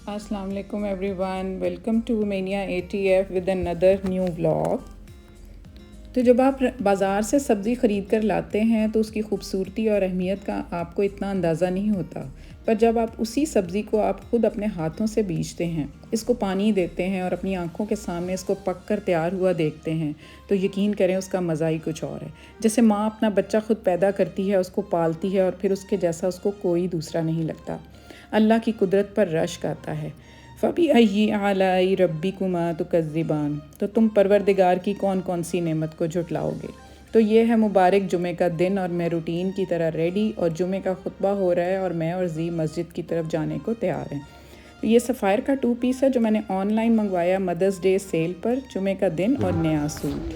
अस्सलाम वालेकुम everyone, welcome to mania ATF with another new vlog. तो जब आप बाज़ार से सब्ज़ी ख़रीद कर लाते हैं तो उसकी खूबसूरती और अहमियत का आपको इतना अंदाज़ा नहीं होता, पर जब आप उसी सब्ज़ी को आप ख़ुद अपने हाथों से बीजते हैं, इसको पानी देते हैं और अपनी आंखों के सामने इसको पक कर तैयार हुआ देखते हैं, तो यकीन करें उसका मज़ा ही कुछ और है। जैसे माँ अपना बच्चा ख़ुद पैदा करती है, उसको पालती है और फिर उसके जैसा उसको कोई दूसरा नहीं लगता। अल्लाह की कुदरत पर रश्क आता है। फ़बी अय्यी आलाई रब्बिकुमा तुकज़्ज़िबान, तो तुम परवरदिगार की कौन कौन सी नेमत को झुटलाओगे। तो ये है मुबारक जुमे का दिन और मैं रूटीन की तरह रेडी और जुमे का खुतबा हो रहा है और मैं और जी मस्जिद की तरफ जाने को तैयार हैं। तो ये सफ़ायर का 2 पीस है जो मैंने ऑनलाइन मंगवाया मदर्स डे सेल पर, जुमे का दिन और नया सूट।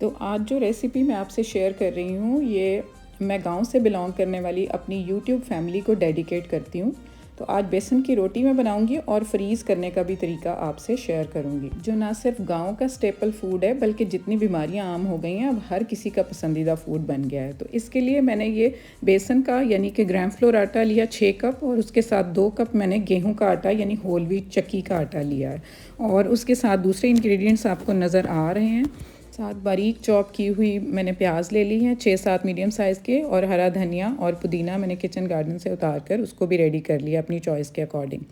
तो आज जो रेसिपी मैं आपसे शेयर कर रही हूँ, ये मैं गांव से बिलोंग करने वाली अपनी यूट्यूब फैमिली को डेडिकेट करती हूँ। तो आज बेसन की रोटी मैं बनाऊंगी और फ्रीज़ करने का भी तरीका आपसे शेयर करूंगी, जो ना सिर्फ गांव का स्टेपल फूड है बल्कि जितनी बीमारियां आम हो गई हैं अब हर किसी का पसंदीदा फूड बन गया है। तो इसके लिए मैंने ये बेसन का यानी कि ग्राम फ्लोर आटा लिया 6 कप और उसके साथ 2 कप मैंने गेहूँ का आटा यानी होल व्हीट चक्की का आटा लिया है। और उसके साथ दूसरे इंग्रेडिएंट्स आपको नज़र आ रहे हैं। साथ बारीक चॉप की हुई मैंने प्याज ले ली हैं 6-7 मीडियम साइज़ के, और हरा धनिया और पुदीना मैंने किचन गार्डन से उतार कर उसको भी रेडी कर लिया अपनी चॉइस के अकॉर्डिंग।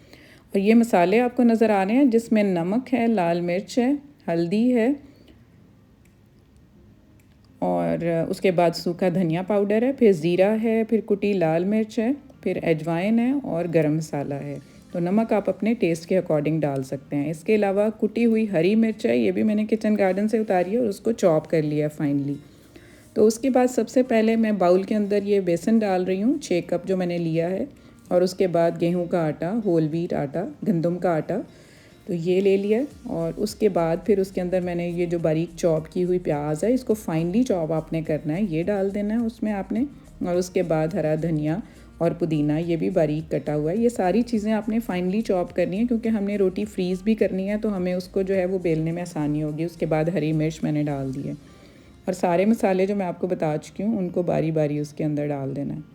और ये मसाले आपको नज़र आ रहे हैं जिसमें नमक है, लाल मिर्च है, हल्दी है और उसके बाद सूखा धनिया पाउडर है, फिर ज़ीरा है, फिर कुटी लाल मिर्च है, फिर अजवाइन है और गरम मसाला है। तो नमक आप अपने टेस्ट के अकॉर्डिंग डाल सकते हैं। इसके अलावा कुटी हुई हरी मिर्च है, ये भी मैंने किचन गार्डन से उतारी है और उसको चॉप कर लिया फाइनली। तो उसके बाद सबसे पहले मैं बाउल के अंदर ये बेसन डाल रही हूँ 6 कप जो मैंने लिया है, और उसके बाद गेहूँ का आटा, होल व्हीट आटा, गंदम का आटा, तो ये ले लिया। और उसके बाद फिर उसके अंदर मैंने ये जो बारीक चॉप की हुई प्याज है इसको फाइनली चॉप आपने करना है, ये डाल देना है उसमें आपने। और उसके बाद हरा धनिया और पुदीना ये भी बारीक कटा हुआ है। ये सारी चीज़ें आपने फाइनली चॉप करनी है क्योंकि हमने रोटी फ्रीज़ भी करनी है तो हमें उसको जो है वो बेलने में आसानी होगी। उसके बाद हरी मिर्च मैंने डाल दी है और सारे मसाले जो मैं आपको बता चुकी हूँ उनको बारी बारी उसके अंदर डाल देना है।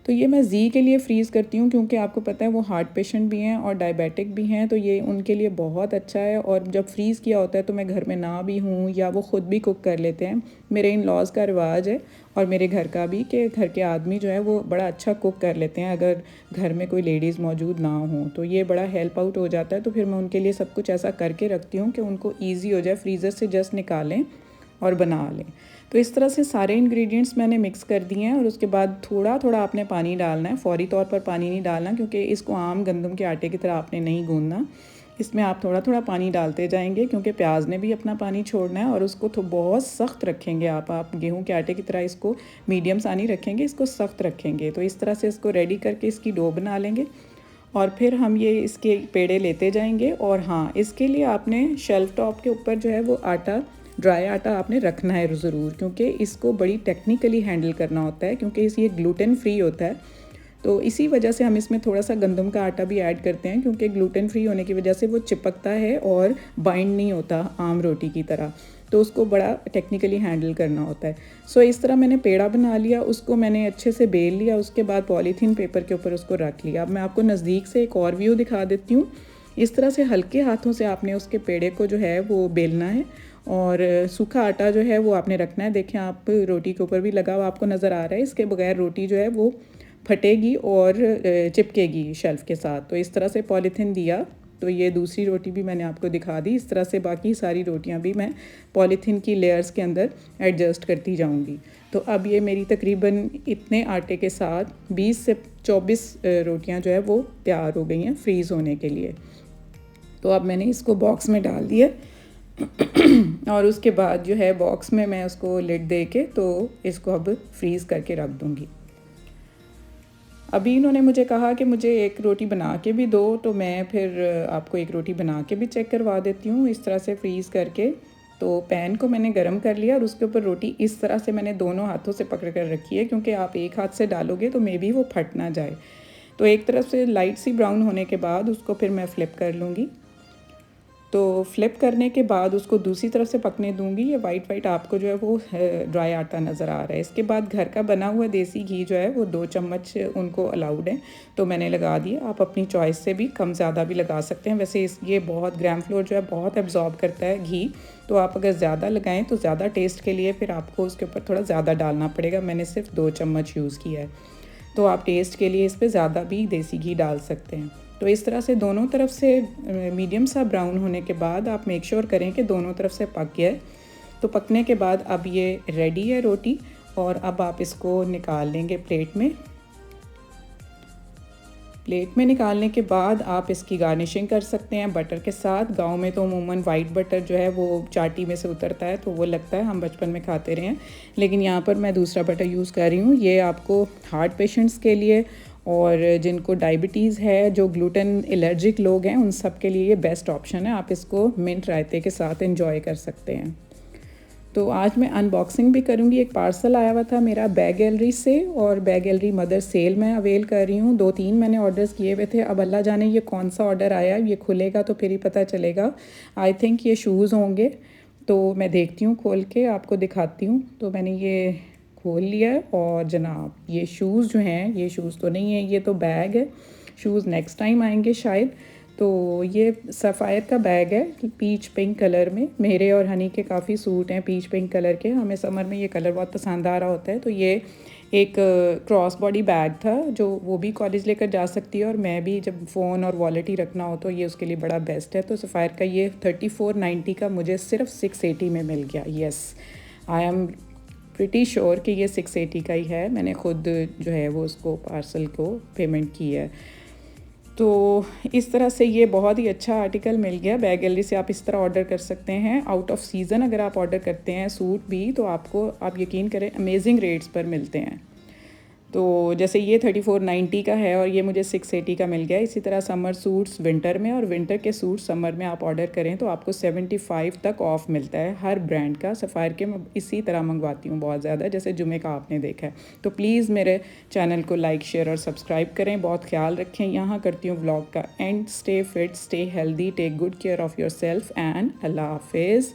तो ये मैं जी के लिए फ्रीज़ करती हूँ क्योंकि आपको पता है वो हार्ट पेशेंट भी हैं और डायबिटिक भी हैं, तो ये उनके लिए बहुत अच्छा है। और जब फ्रीज़ किया होता है तो मैं घर में ना भी हूँ या वो ख़ुद भी कुक कर लेते हैं। मेरे इन लॉज़ का रिवाज है और मेरे घर का भी कि घर के आदमी जो है वो बड़ा अच्छा कुक कर लेते हैं अगर घर में कोई लेडीज़ मौजूद ना हो, तो ये बड़ा हेल्प आउट हो जाता है। तो फिर मैं उनके लिए सब कुछ ऐसा करके रखती हूँ कि उनको ईजी हो जाए, फ्रीज़र से जस्ट निकालें और बना लें। तो इस तरह से सारे इंग्रेडिएंट्स मैंने मिक्स कर दिए हैं और उसके बाद थोड़ा थोड़ा आपने पानी डालना है, फौरी तौर पर पानी नहीं डालना क्योंकि इसको आम गंदम के आटे की तरह आपने नहीं गूंदना। इसमें आप थोड़ा थोड़ा पानी डालते जाएंगे क्योंकि प्याज ने भी अपना पानी छोड़ना है। और उसको तो बहुत सख्त रखेंगे आप गेहूं के आटे की तरह इसको मीडियम सा नहीं रखेंगे, इसको सख्त रखेंगे। तो इस तरह से इसको रेडी करके इसकी डो बना लेंगे और फिर हम ये इसके पेड़े लेते जाएंगे। और हाँ, इसके लिए आपने शेल्फ टॉप के ऊपर जो है वो आटा, ड्राई आटा आपने रखना है ज़रूर, क्योंकि इसको बड़ी टेक्निकली हैंडल करना होता है क्योंकि ये ग्लूटेन फ्री होता है। तो इसी वजह से हम इसमें थोड़ा सा गंदम का आटा भी ऐड करते हैं क्योंकि ग्लूटेन फ्री होने की वजह से वो चिपकता है और बाइंड नहीं होता आम रोटी की तरह, तो उसको बड़ा टेक्निकली हैंडल करना होता है। सो इस तरह मैंने पेड़ा बना लिया, उसको मैंने अच्छे से बेल लिया, उसके बाद पॉलीथीन पेपर के ऊपर उसको रख लिया। अब मैं आपको नज़दीक से एक और व्यू दिखा देती हूँ। इस तरह से हल्के हाथों से आपने उसके पेड़े को जो है वो बेलना है और सूखा आटा जो है वो आपने रखना है। देखें आप रोटी के ऊपर भी लगा हुआ आपको नज़र आ रहा है, इसके बगैर रोटी जो है वो फटेगी और चिपकेगी शेल्फ के साथ। तो इस तरह से पॉलीथीन दिया। तो ये दूसरी रोटी भी मैंने आपको दिखा दी। इस तरह से बाकी सारी रोटियां भी मैं पॉलीथीन की लेयर्स के अंदर एडजस्ट करती जाऊंगी। तो अब ये मेरी तकरीबन इतने आटे के साथ 20 से 24 रोटियां जो है वो तैयार हो गई हैं फ्रीज़ होने के लिए। तो अब मैंने इसको बॉक्स में डाल दिया और उसके बाद जो है बॉक्स में मैं उसको लिड दे के तो इसको अब फ्रीज़ करके रख दूँगी। अभी इन्होंने मुझे कहा कि मुझे एक रोटी बना के भी दो, तो मैं फिर आपको एक रोटी बना के भी चेक करवा देती हूँ इस तरह से फ्रीज़ करके। तो पैन को मैंने गरम कर लिया और उसके ऊपर रोटी इस तरह से मैंने दोनों हाथों से पकड़ कर रखी है, क्योंकि आप एक हाथ से डालोगे तो मे बी वो फट ना जाए। तो एक तरफ से लाइट सी ब्राउन होने के बाद उसको फिर मैं फ़्लिप कर लूँगी। तो फ्लिप करने के बाद उसको दूसरी तरफ से पकने दूंगी। ये वाइट आपको जो है वो ड्राई आटा नज़र आ रहा है। इसके बाद घर का बना हुआ देसी घी जो है वो 2 चम्मच उनको अलाउड है, तो मैंने लगा दिया। आप अपनी चॉइस से भी कम ज़्यादा भी लगा सकते हैं। वैसे ये बहुत ग्राम फ्लोर जो है बहुत एब्जॉर्ब करता है घी, तो आप अगर ज़्यादा लगाएं तो ज़्यादा टेस्ट के लिए फिर आपको उसके ऊपर थोड़ा ज़्यादा डालना पड़ेगा। मैंने सिर्फ 2 चम्मच यूज़ किया है, तो आप टेस्ट के लिए इस पर ज़्यादा भी देसी घी डाल सकते हैं। तो इस तरह से दोनों तरफ से मीडियम सा ब्राउन होने के बाद आप मेक श्योर करें कि दोनों तरफ से पक गया है। तो पकने के बाद अब ये रेडी है रोटी, और अब आप इसको निकाल लेंगे प्लेट में। प्लेट में निकालने के बाद आप इसकी गार्निशिंग कर सकते हैं बटर के साथ। गांव में तो अमूमन वाइट बटर जो है वो चाटी में से उतरता है, तो वो लगता है हम बचपन में खाते रहे हैं, लेकिन यहाँ पर मैं दूसरा बटर यूज़ कर रही हूँ। ये आपको हार्ट पेशेंट्स के लिए और जिनको डायबिटीज़ है, जो ग्लूटेन एलर्जिक लोग हैं, उन सब के लिए ये बेस्ट ऑप्शन है। आप इसको मिंट रायते के साथ एंजॉय कर सकते हैं। तो आज मैं अनबॉक्सिंग भी करूँगी। एक पार्सल आया हुआ था मेरा बैग गैलरी से, और बैग गैलरी मदर सेल में अवेल कर रही हूँ। 2-3 मैंने ऑर्डर्स किए हुए थे। अब अल्लाह जाने ये कौन सा ऑर्डर आया, ये खुलेगा तो फिर ही पता चलेगा। आई थिंक ये शूज़ होंगे, तो मैं देखती हूँ खोल के आपको दिखाती हूँ। तो मैंने ये खोल लिया है, और जनाब ये शूज़ जो हैं, ये शूज़ तो नहीं है, ये तो बैग है। शूज़ नेक्स्ट टाइम आएंगे शायद। तो ये सफ़ायर का बैग है, पीच पिंक कलर में। मेरे और हनी के काफ़ी सूट हैं पीच पिंक कलर के, हमें समर में ये कलर बहुत पसंद आ रहा होता है। तो ये एक क्रॉस बॉडी बैग था, जो वो भी कॉलेज लेकर जा सकती है, और मैं भी जब फ़ोन और वॉलेट ही रखना हो तो ये उसके लिए बड़ा बेस्ट है। तो सफ़ायर का ये 3490 का मुझे सिर्फ 680 में मिल गया। Yes, I am pretty sure कि ये 680 का ही है। मैंने ख़ुद जो है वो उसको पार्सल को पेमेंट की है। तो इस तरह से ये बहुत ही अच्छा आर्टिकल मिल गया। बैग गैलरी से आप इस तरह ऑर्डर कर सकते हैं। आउट ऑफ सीज़न अगर आप ऑर्डर करते हैं सूट भी, तो आपको, आप यकीन करें, अमेजिंग रेट्स पर मिलते हैं। तो जैसे ये 3490 का है और ये मुझे 680 का मिल गया। इसी तरह समर सूट्स विंटर में, और विंटर के सूट समर में आप ऑर्डर करें तो आपको 75 तक ऑफ़ मिलता है हर ब्रांड का। सफ़ायर के मैं इसी तरह मंगवाती हूँ बहुत ज़्यादा, जैसे जुमे का आपने देखा है। तो प्लीज़ मेरे चैनल को लाइक, शेयर और सब्सक्राइब करें। बहुत ख्याल रखें। यहाँ करती हूँ व्लॉग का end. Stay fit, stay healthy, take good care of yourself, and अल्लाह हाफिज़।